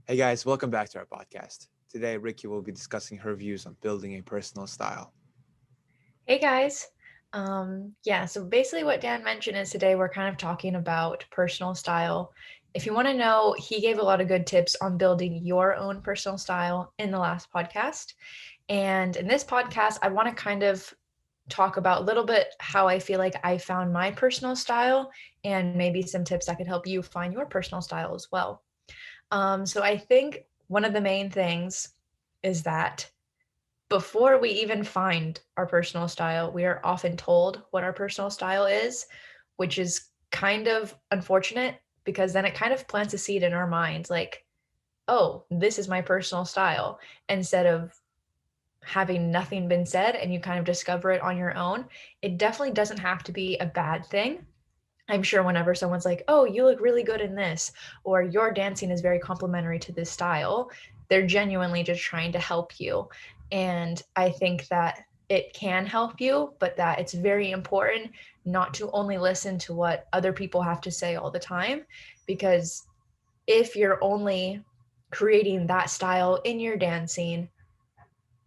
Hey guys, welcome back to our podcast. Today, Rickie will be discussing her views on building a personal style. Hey guys. So basically what Dan mentioned is today we're kind of talking about personal style. If you want to know, he gave a lot of good tips on building your own personal style in the last podcast. And in this podcast, I want to kind of talk about a little bit how I feel like I found my personal style and maybe some tips that could help you find your personal style as well. So I think one of the main things is that before we even find our personal style, we are often told what our personal style is, which is kind of unfortunate because then it kind of plants a seed in our minds like, oh, this is my personal style, instead of having nothing been said and you kind of discover it on your own. It definitely doesn't have to be a bad thing. I'm sure whenever someone's like, oh, you look really good in this, or your dancing is very complimentary to this style, they're genuinely just trying to help you. And I think that it can help you, but that it's very important not to only listen to what other people have to say all the time. Because if you're only creating that style in your dancing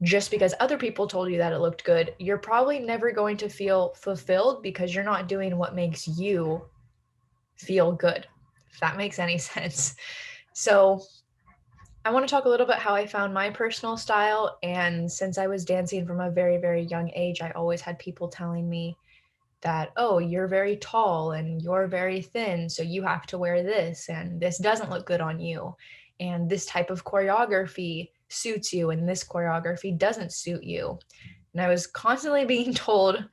just because other people told you that it looked good, you're probably never going to feel fulfilled because you're not doing what makes you feel good, if that makes any sense. So, I want to talk a little bit how I found my personal style. And since I was dancing from a very, very young age, I always had people telling me that, oh, you're very tall and you're very thin, so you have to wear this, and this doesn't look good on you. And this type of choreography suits you, and this choreography doesn't suit you. And I was constantly being told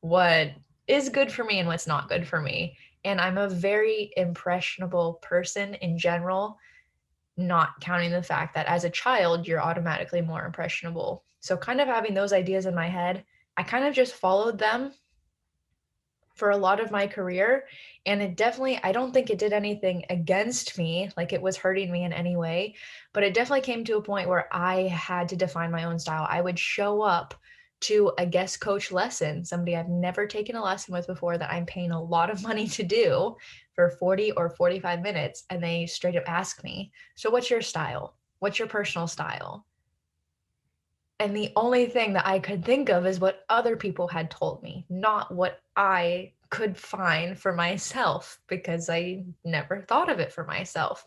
what is good for me and what's not good for me. And I'm a very impressionable person in general, not counting the fact that as a child, you're automatically more impressionable. So, kind of having those ideas in my head, I kind of just followed them for a lot of my career. And it definitely, I don't think it did anything against me, like it was hurting me in any way, but it definitely came to a point where I had to define my own style. I would show up to a guest coach lesson, somebody I've never taken a lesson with before that I'm paying a lot of money to do for 40 or 45 minutes. And they straight up ask me, so what's your style? What's your personal style? And the only thing that I could think of is what other people had told me, not what I could find for myself because I never thought of it for myself.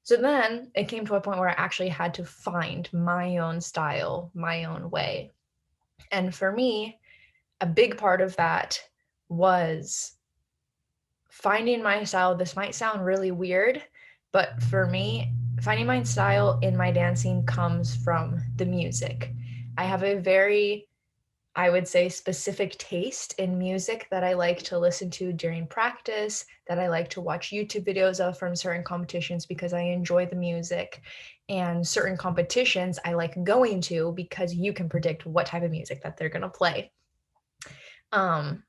So then it came to a point where I actually had to find my own style, my own way. And for me, a big part of that was finding my style. This might sound really weird, but for me, finding my style in my dancing comes from the music. I have a very, I would say, specific taste in music that I like to listen to during practice, that I like to watch YouTube videos of from certain competitions because I enjoy the music. And certain competitions I like going to because you can predict what type of music that they're going to play. Um,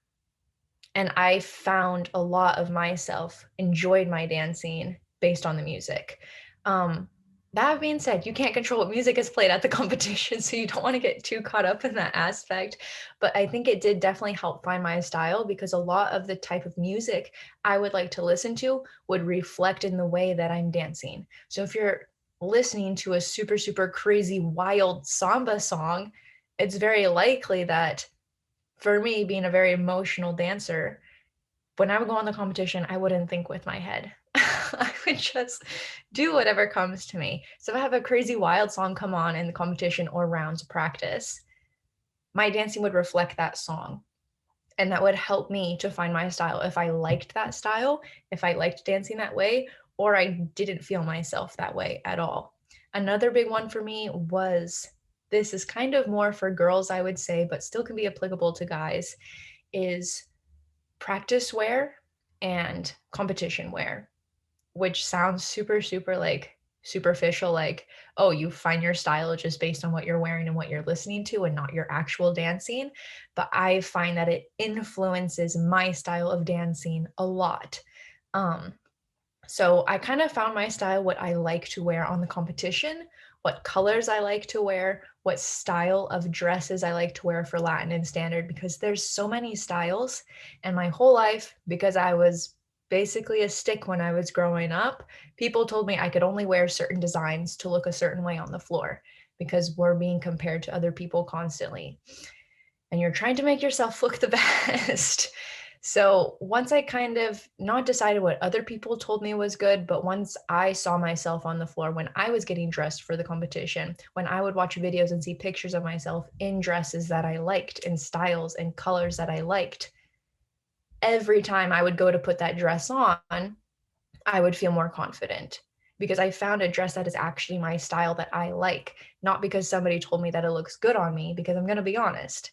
and I found a lot of myself enjoyed my dancing based on the music. Um, that being said, you can't control what music is played at the competition, so you don't want to get too caught up in that aspect. But I think it did definitely help find my style because a lot of the type of music I would like to listen to would reflect in the way that I'm dancing. So if you're listening to a super, super crazy, wild samba song, it's very likely that for me, being a very emotional dancer, when I would go on the competition, I wouldn't think with my head. I would just do whatever comes to me. So if I have a crazy wild song come on in the competition or rounds of practice, my dancing would reflect that song. And that would help me to find my style. If I liked that style, if I liked dancing that way, or I didn't feel myself that way at all. Another big one for me was, this is kind of more for girls, I would say, but still can be applicable to guys, is practice wear and competition wear, which sounds super, super like superficial, like, oh, you find your style just based on what you're wearing and what you're listening to and not your actual dancing. But I find that it influences my style of dancing a lot. Um, so I kind of found my style, what I like to wear on the competition, what colors I like to wear, what style of dresses I like to wear for Latin and standard, because there's so many styles. And my whole life, because I was basically a stick when I was growing up. People told me I could only wear certain designs to look a certain way on the floor because we're being compared to other people constantly. And you're trying to make yourself look the best. So once I kind of not decided what other people told me was good, but once I saw myself on the floor when I was getting dressed for the competition, when I would watch videos and see pictures of myself in dresses that I liked, in styles and colors that I liked, every time I would go to put that dress on, I would feel more confident because I found a dress that is actually my style that I like, not because somebody told me that it looks good on me, because I'm going to be honest,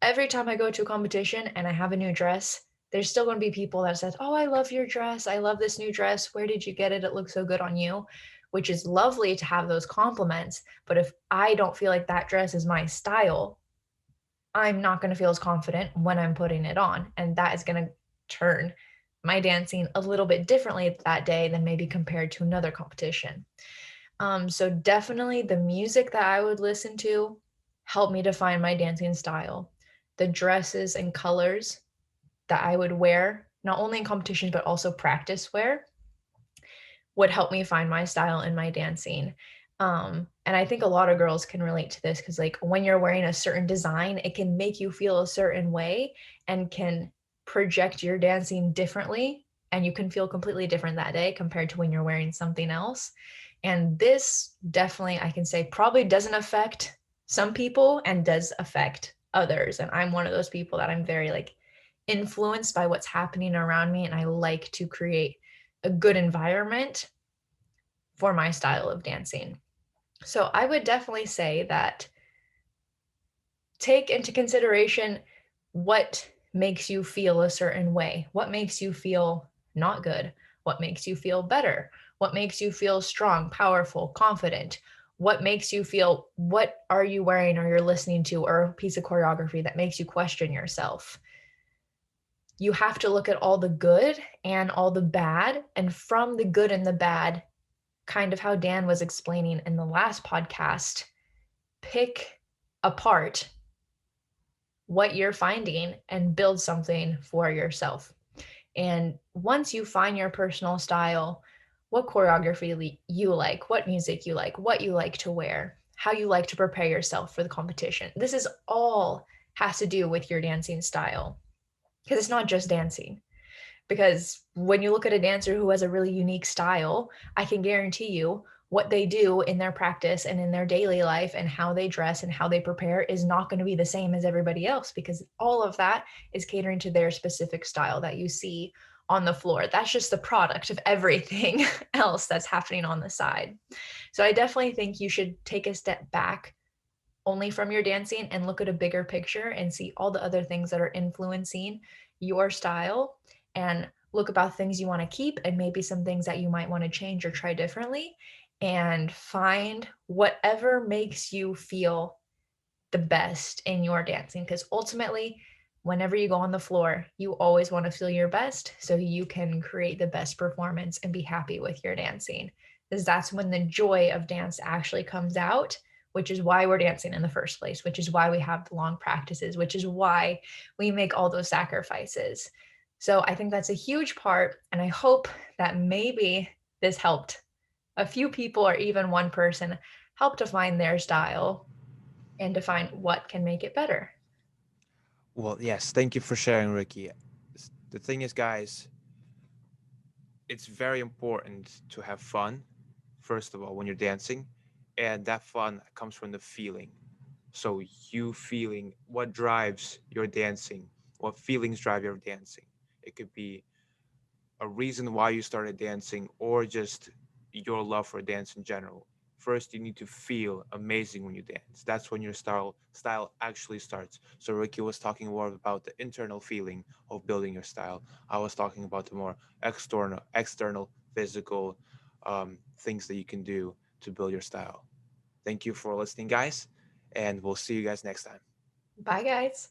every time I go to a competition and I have a new dress, there's still going to be people that says, "Oh, I love your dress. I love this new dress. Where did you get it? It looks so good on you." Which is lovely to have those compliments, but if I don't feel like that dress is my style, I'm not going to feel as confident when I'm putting it on, and that is going to turn my dancing a little bit differently that day than maybe compared to another competition. So definitely the music that I would listen to helped me define my dancing style. The dresses and colors that I would wear, not only in competitions but also practice wear, would help me find my style in my dancing. And I think a lot of girls can relate to this because, like, when you're wearing a certain design, it can make you feel a certain way and can project your dancing differently. And you can feel completely different that day compared to when you're wearing something else. And this definitely, I can say, probably doesn't affect some people and does affect others. And I'm one of those people that I'm very like influenced by what's happening around me. And I like to create a good environment for my style of dancing. So I would definitely say that take into consideration what makes you feel a certain way, what makes you feel not good, what makes you feel better, what makes you feel strong, powerful, confident, what makes you feel, what are you wearing or you're listening to, or a piece of choreography that makes you question yourself. You have to look at all the good and all the bad, and from the good and the bad, kind of how Dan was explaining in the last podcast, pick apart what you're finding and build something for yourself. And once you find your personal style, what choreography you like, what music you like, what you like to wear, how you like to prepare yourself for the competition, this is all has to do with your dancing style because it's not just dancing. Because when you look at a dancer who has a really unique style, I can guarantee you what they do in their practice and in their daily life and how they dress and how they prepare is not going to be the same as everybody else because all of that is catering to their specific style that you see on the floor. That's just the product of everything else that's happening on the side. So I definitely think you should take a step back only from your dancing and look at a bigger picture and see all the other things that are influencing your style and look about things you want to keep and maybe some things that you might want to change or try differently and find whatever makes you feel the best in your dancing because ultimately whenever you go on the floor you always want to feel your best so you can create the best performance and be happy with your dancing because that's when the joy of dance actually comes out, which is why we're dancing in the first place, which is why we have the long practices, which is why we make all those sacrifices. So I think that's a huge part and I hope that maybe this helped a few people or even one person help to find their style and define what can make it better. Well, yes, thank you for sharing, Ricky. The thing is, guys, it's very important to have fun, first of all, when you're dancing. And that fun comes from the feeling. So, you feeling what drives your dancing, what feelings drive your dancing. It could be a reason why you started dancing or just your love for dance in general. First, you need to feel amazing when you dance. That's when your style actually starts. So Ricky was talking more about the internal feeling of building your style. I was talking about the more external physical things that you can do to build your style. Thank you for listening, guys, and we'll see you guys next time. Bye, guys.